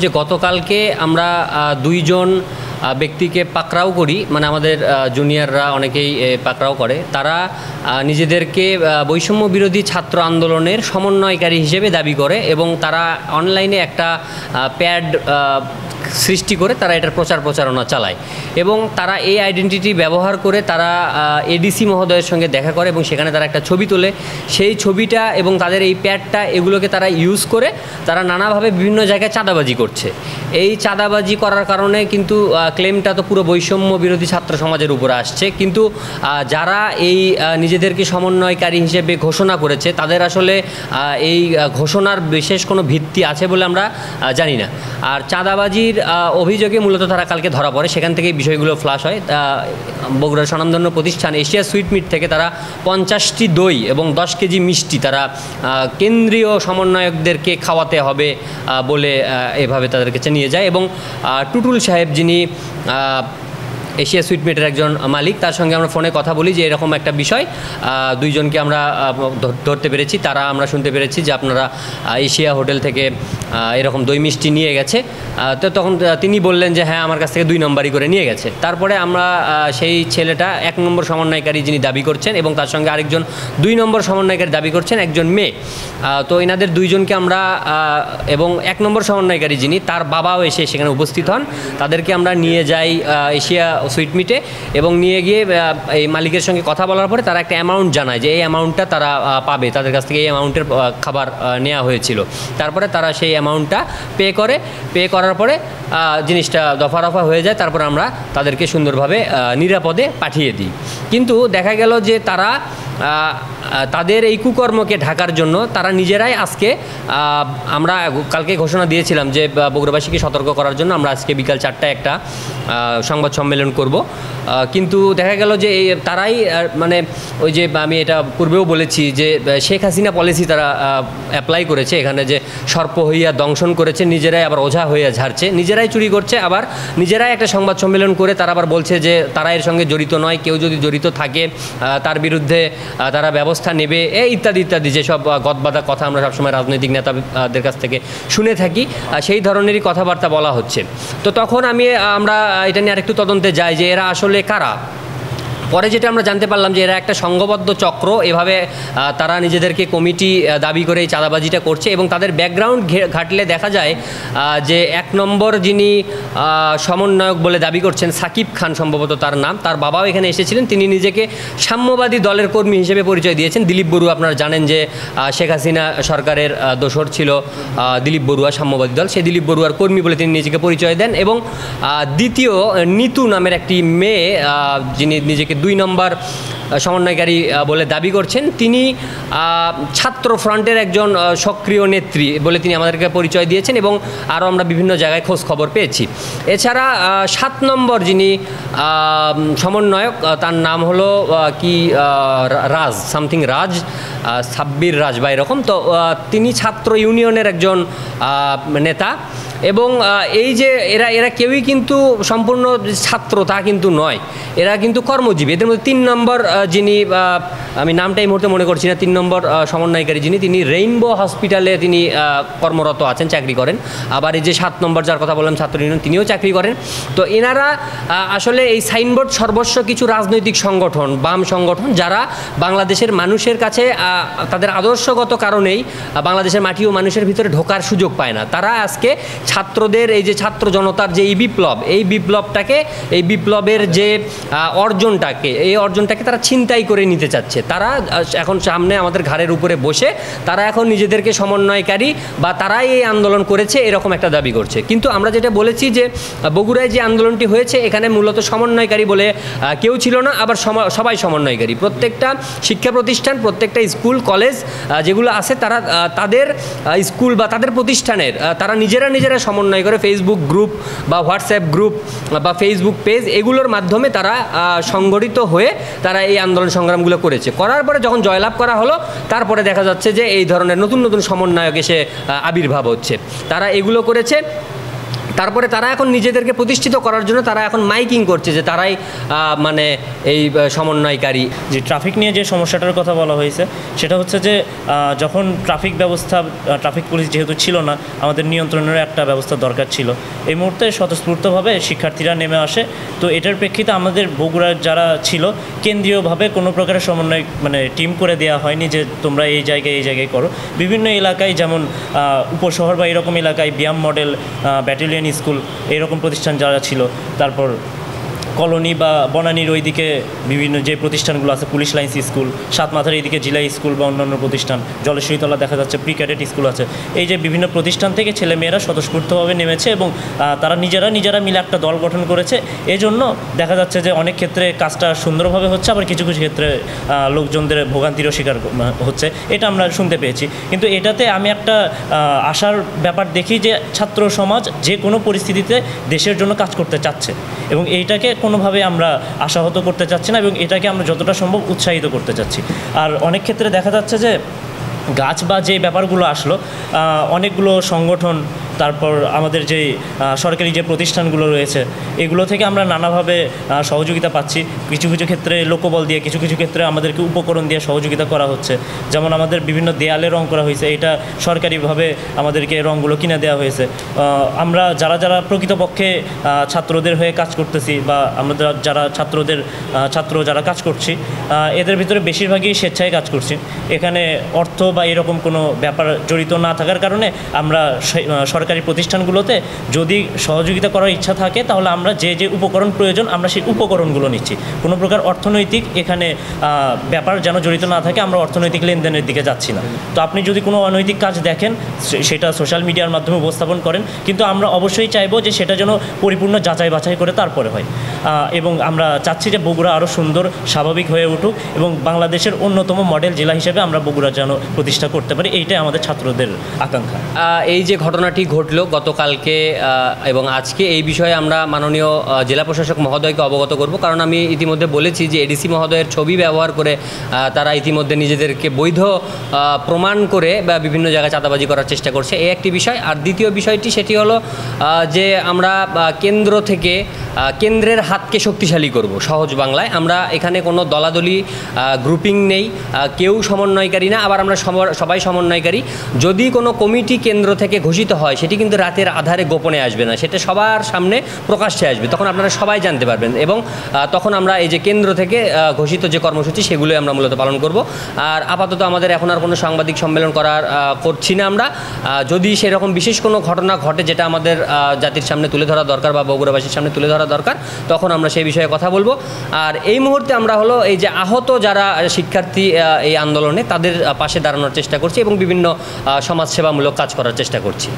যে গতকালকে আমরা দুইজন ব্যক্তিকে পাকড়াও করি, মানে আমাদের জুনিয়ররা অনেকেই পাকড়াও করে। তারা নিজেদেরকে বৈষম্য বিরোধী ছাত্র আন্দোলনের সমন্বয়কারী হিসেবে দাবি করে এবং তারা অনলাইনে একটা প্যাড সৃষ্টি করে তারা এটার প্রচারণা চালায় এবং তারা এই আইডেন্টিটি ব্যবহার করে তারা এডিসি মহোদয়ের সঙ্গে দেখা করে এবং সেখানে তারা একটা ছবি তোলে। সেই ছবিটা এবং তাদের এই প্যাডটা এগুলোকে তারা ইউজ করে তারা নানাভাবে বিভিন্ন জায়গায় চাঁদাবাজি করছে। এই চাঁদাবাজি করার কারণে কিন্তু ক্লেমটা তো পুরো বৈষম্য বিরোধী ছাত্র সমাজের উপরে আসছে, কিন্তু যারা এই নিজেদেরকে সমন্বয়কারী হিসেবে ঘোষণা করেছে তাদের আসলে এই ঘোষণার বিশেষ কোনো ভিত্তি আছে বলে আমরা জানি না। আর চাঁদাবাজির অভিযোগে মূলত তারা কালকে ধরা পড়ে, সেখান থেকে বিষয়গুলো ফ্লাশ হয়। বগুড়ার স্বনামধন্য প্রতিষ্ঠান এশিয়া সুইট মিট থেকে তারা 50টি দই এবং 10 কেজি মিষ্টি তারা কেন্দ্রীয় সমন্বয়কদেরকে খাওয়াতে হবে বলে এভাবে তাদের কাছে নিয়ে যায় এবং টুটুল সাহেব যিনি এশিয়া সুইট মিটের একজন মালিক, তার সঙ্গে আমরা ফোনে কথা বলি যে এরকম একটা বিষয়, দুইজনকে আমরা ধরতে পেরেছি। তারা আমরা শুনতে পেরেছি যে আপনারা এশিয়া হোটেল থেকে এরকম দই মিষ্টি নিয়ে গেছে। তো তখন তিনি বললেন যে হ্যাঁ আমার কাছ থেকে 2 নম্বরই করে নিয়ে গেছে। তারপরে আমরা সেই ছেলেটা 1 নম্বর সমন্বয়কারী যিনি দাবি করছেন এবং তার সঙ্গে আরেকজন 2 নম্বর সমন্বয়কারী দাবি করছেন, একজন মেয়ে। তো এনাদের দুইজনকে আমরা এবং 1 নম্বর সমন্বয়কারী যিনি তার বাবাও এসে সেখানে উপস্থিত হন, তাদেরকে আমরা নিয়ে যাই এশিয়া সুইট মিটে এবং নিয়ে গিয়ে এই মালিকের সঙ্গে কথা বলার পরে তারা একটা অ্যামাউন্ট জানায় যে এই অ্যামাউন্টটা তারা পাবে, তাদের কাছ থেকে এই অ্যামাউন্টের খাবার নেওয়া হয়েছিল। তারপরে তারা সেই অ্যামাউন্টটা পে করার পরে জিনিসটা দফা হয়ে যায়। তারপর আমরা তাদেরকে সুন্দরভাবে নিরাপদে পাঠিয়ে দিই। কিন্তু দেখা গেল যে তারা তাদের এই কুকর্মকে ঢাকার জন্য তারা নিজেরাই আজকে, আমরা কালকে ঘোষণা দিয়েছিলাম যে বগুড়াবাসীকে সতর্ক করার জন্য আমরা আজকে বিকাল 4টায় একটা সংবাদ সম্মেলন করব, কিন্তু দেখা গেল যে এই তারাই মানে ওই যে আমি এটা পূর্বেও বলেছি যে শেখ হাসিনা পলিসি তারা অ্যাপ্লাই করেছে এখানে, যে সর্প হইয়া দংশন করেছে, নিজেরাই আবার ওঝা হইয়া ঝাড়ছে, নিজেরাই চুরি করছে, আবার নিজেরাই একটা সংবাদ সম্মেলন করে তারা আবার বলছে যে তারা এর সঙ্গে জড়িত নয়, কেউ যদি জড়িত থাকে তার বিরুদ্ধে তারা ব্যবস্থা নেবে, ইত্যাদি ইত্যাদি যেসব গদবাঁধা কথা আমরা সবসময় রাজনৈতিক নেতাদের কাছ থেকে শুনে থাকি, সেই ধরনেরই কথাবার্তা বলা হচ্ছে। তো তখন আমরা এটা নিয়ে আরেকটু তদন্তে যাই যে এরা আসলে কারা। পরে যেটা আমরা জানতে পারলাম যে এরা একটা সংঘবদ্ধ চক্র, এভাবে তারা নিজেদেরকে কমিটি দাবি করে এই চাঁদাবাজিটা করছে এবং তাদের ব্যাকগ্রাউন্ড ঘাটলে দেখা যায় যে 1 নম্বর যিনি সমন্বয়ক বলে দাবি করছেন সাকিব খান সম্ভবত তার নাম, তার বাবাও এখানে এসেছিলেন। তিনি নিজেকে সাম্যবাদী দলের কর্মী হিসেবে পরিচয় দিয়েছেন। দিলীপ বড়ুয়া, আপনারা জানেন যে শেখ হাসিনা সরকারের দোসর ছিল দিলীপ বড়ুয়া, সাম্যবাদী দল, সেই দিলীপ বড়ুয়ার কর্মী বলে তিনি নিজেকে পরিচয় দেন। এবং দ্বিতীয় নিতু নামের একটি মেয়ে যিনি নিজেকে 2 নম্বর সমন্বয়কারী বলে দাবি করছেন, তিনি ছাত্র ফ্রন্টের একজন সক্রিয় নেত্রী বলে তিনি আমাদেরকে পরিচয় দিয়েছেন এবং আরও আমরা বিভিন্ন জায়গায় খোঁজ খবর পেয়েছি। এছাড়া 7 নম্বর যিনি সমন্বয়ক, তার নাম হলো কি রাজ, সামথিং রাজ, সাব্বির রাজ বা এরকম। তো তিনি ছাত্র ইউনিয়নের একজন নেতা এবং এই যে এরা কেউই কিন্তু সম্পূর্ণ ছাত্র তা কিন্তু নয়, এরা কিন্তু কর্মজীবী। এদের মধ্যে 3 নম্বর যিনি, আমি নামটা এই মুহূর্তে মনে করছি না, 3 নম্বর সমন্বয়কারী যিনি, তিনি রেইনবো হসপিটালে তিনি কর্মরত আছেন, চাকরি করেন। আবার এই যে 7 নম্বর যার কথা বললাম ছাত্র ইউনিয়ন, তিনিও চাকরি করেন। তো এনারা আসলে এই সাইনবোর্ড সর্বস্ব কিছু রাজনৈতিক সংগঠন, বাম সংগঠন, যারা বাংলাদেশের মানুষের কাছে তাদের আদর্শগত কারণেই বাংলাদেশের মাটি ও মানুষের ভিতরে ঢোকার সুযোগ পায় না। তারা আজকে ছাত্রদের এই যে ছাত্র জনতার যে এই বিপ্লবটাকে, এই বিপ্লবের যে এই অর্জনটাকে তারা ছিনতাই করে নিতে চাচ্ছে। তারা এখন সামনে আমাদের ঘাড়ের উপরে বসে তারা এখন নিজেদেরকে সমন্বয়কারী বা তারাই এই আন্দোলন করেছে এরকম একটা দাবি করছে। কিন্তু আমরা যেটা বলেছি যে বগুড়ায় যে আন্দোলনটি হয়েছে এখানে মূলত সমন্বয়কারী বলে কেউ ছিল না, আবার সবাই সমন্বয়কারী। প্রত্যেকটা শিক্ষা প্রতিষ্ঠান, প্রত্যেকটা স্কুল কলেজ যেগুলো আছে তারা তাদের স্কুল বা তাদের প্রতিষ্ঠানের তারা নিজেরা সমন্বয় করে ফেসবুক গ্রুপ বা হোয়াটসঅ্যাপ গ্রুপ বা ফেসবুক পেজ এগুলোর মাধ্যমে তারা সংগঠিত হয়ে তারা এই আন্দোলন সংগ্রামগুলো করার পরে যখন জয়লাভ করা হলো তারপরে দেখা যাচ্ছে যে এই ধরনের নতুন সমন্বয়ক এসে আবির্ভাব হচ্ছে। তারা এগুলো করেছে। তারপরে তারা এখন নিজেদেরকে প্রতিষ্ঠিত করার জন্য তারা এখন মাইকিং করছে যে তারাই মানে এই সমন্বয়কারী। যে ট্রাফিক নিয়ে যে সমস্যাটার কথা বলা হয়েছে সেটা হচ্ছে যে যখন ট্রাফিক ব্যবস্থা, ট্রাফিক পুলিশ যেহেতু ছিল না, আমাদের নিয়ন্ত্রণের একটা ব্যবস্থা দরকার ছিল। এই মুহূর্তে স্বতঃস্ফূর্তভাবে শিক্ষার্থীরা নেমে আসে। তো এটার প্রেক্ষিতে আমাদের বগুড়ার যারা ছিল কেন্দ্রীয়ভাবে কোনো প্রকারের সমন্বয় মানে টিম করে দেওয়া হয়নি যে তোমরা এই জায়গায় করো। বিভিন্ন এলাকায় যেমন উপশহর বা এরকম এলাকায় বিয়াম মডেল, ব্যাটালিয়ন স্কুল এরকম প্রতিষ্ঠান যারা ছিল, তারপর কলোনি বা বনানীর ওইদিকে বিভিন্ন যে প্রতিষ্ঠানগুলো আছে, পুলিশ লাইন্স স্কুল, সাতমাথার এইদিকে জেলা স্কুল বা অন্যান্য প্রতিষ্ঠান, জলেশ্বরীতলা দেখা যাচ্ছে প্রি ক্যাডেট স্কুল আছে, এই যে বিভিন্ন প্রতিষ্ঠান থেকে ছেলেমেয়েরা স্বতঃস্ফূর্তভাবে নেমেছে এবং তারা নিজেরা মিলে একটা দল গঠন করেছে। এজন্য দেখা যাচ্ছে যে অনেক ক্ষেত্রে কাজটা সুন্দরভাবে হচ্ছে, আবার কিছু কিছু ক্ষেত্রে লোকজনদের ভোগান্তিরও শিকার হচ্ছে, এটা আমরা শুনতে পেয়েছি। কিন্তু এটাতে আমি একটা আশার ব্যাপার দেখি যে ছাত্র সমাজ যে কোনো পরিস্থিতিতে দেশের জন্য কাজ করতে চাচ্ছে এবং এইটাকে কোনোভাবে আমরা আশাহত করতে চাচ্ছি না এবং এটাকে আমরা যতটা সম্ভব উৎসাহিত করতে চাচ্ছি। আর অনেক ক্ষেত্রে দেখা যাচ্ছে যে গাছ বা যে ব্যাপারগুলো আসলো, অনেকগুলো সংগঠন, তারপর আমাদের যে সরকারি যে প্রতিষ্ঠানগুলো রয়েছে এগুলো থেকে আমরা নানাভাবে সহযোগিতা পাচ্ছি। কিছু কিছু ক্ষেত্রে লোকবল দিয়ে, কিছু কিছু ক্ষেত্রে আমাদেরকে উপকরণ দিয়ে সহযোগিতা করা হচ্ছে। যেমন আমাদের বিভিন্ন দেয়ালে রং করা হয়েছে, এটা সরকারিভাবে আমাদেরকে রঙগুলো কিনে দেওয়া হয়েছে। আমরা যারা প্রকৃতপক্ষে ছাত্রদের হয়ে কাজ করতেছি বা আমরা যারা যারা কাজ করছি, এদের ভিতরে বেশিরভাগই স্বেচ্ছায় কাজ করছি। এখানে অর্থ বা এরকম কোনো ব্যাপার জড়িত না থাকার কারণে আমরা সরকারি প্রতিষ্ঠানগুলোতে যদি সহযোগিতা করার ইচ্ছা থাকে তাহলে আমরা যে উপকরণ প্রয়োজন আমরা সেই উপকরণগুলো নিচ্ছি। কোনো প্রকার অর্থনৈতিক এখানে ব্যাপার যেন জড়িত না থাকে, আমরা অর্থনৈতিক লেনদেনের দিকে যাচ্ছি না। তো আপনি যদি কোনো অনৈতিক কাজ দেখেন সেটা সোশ্যাল মিডিয়ার মাধ্যমে উপস্থাপন করেন, কিন্তু আমরা অবশ্যই চাইবো যে সেটা যেন পরিপূর্ণ যাচাই বাছাই করে তারপরে হয়। এবং আমরা চাচ্ছি যে বগুড়া আরও সুন্দর স্বাভাবিক হয়ে উঠুক এবং বাংলাদেশের অন্যতম মডেল জেলা হিসেবে আমরা বগুড়া যেন প্রতিষ্ঠা করতে পারি, এইটাই আমাদের ছাত্রদের আকাঙ্ক্ষা। এই যে ঘটনাটি ঘটলো গতকালকে এবং আজকে, এই বিষয়ে আমরা মাননীয় জেলা প্রশাসক মহোদয়কে অবগত করব, কারণ আমি ইতিমধ্যে বলেছি যে এডিসি মহোদয়ের ছবি ব্যবহার করে তারা ইতিমধ্যে নিজেদেরকে বৈধ প্রমাণ করে বা বিভিন্ন জায়গায় চাঁদাবাজি করার চেষ্টা করছে, এই একটি বিষয়। আর দ্বিতীয় বিষয়টি সেটি হলো যে আমরা কেন্দ্র থেকে কেন্দ্রের হাতকে শক্তিশালী করব। সহজ বাংলায় আমরা এখানে কোনো দলাদলি গ্রুপিং নেই, কেউ সমন্বয়কারী না, আবার আমরা সবাই সমন্বয়কারী। যদি কোনো কমিটি কেন্দ্র থেকে ঘোষিত হয় সেটি কিন্তু রাতের আধারে গোপনে আসবে না, সেটা সবার সামনে প্রকাশ্যে আসবে, তখন আপনারা সবাই জানতে পারবেন এবং তখন আমরা এই যে কেন্দ্র থেকে ঘোষিত যে কর্মসূচি সেগুলোই আমরা মূলত পালন করব। আর আপাতত আমাদের এখন আর কোনো সাংবাদিক সম্মেলন করছি না আমরা। যদি সেরকম বিশেষ কোনো ঘটনা ঘটে যেটা আমাদের জাতির সামনে তুলে ধরা দরকার বা বগুড়াবাসীর সামনে তুলে ধরা দরকার, তখন আমরা সেই বিষয়ে কথা বলবো। আর এই মুহূর্তে আমরা হলো এই যে আহত যারা শিক্ষার্থী এই আন্দোলনে, তাদের পাশে দাঁড়ানোর চেষ্টা করছি এবং বিভিন্ন সমাজসেবামূলক কাজ করার চেষ্টা করছি।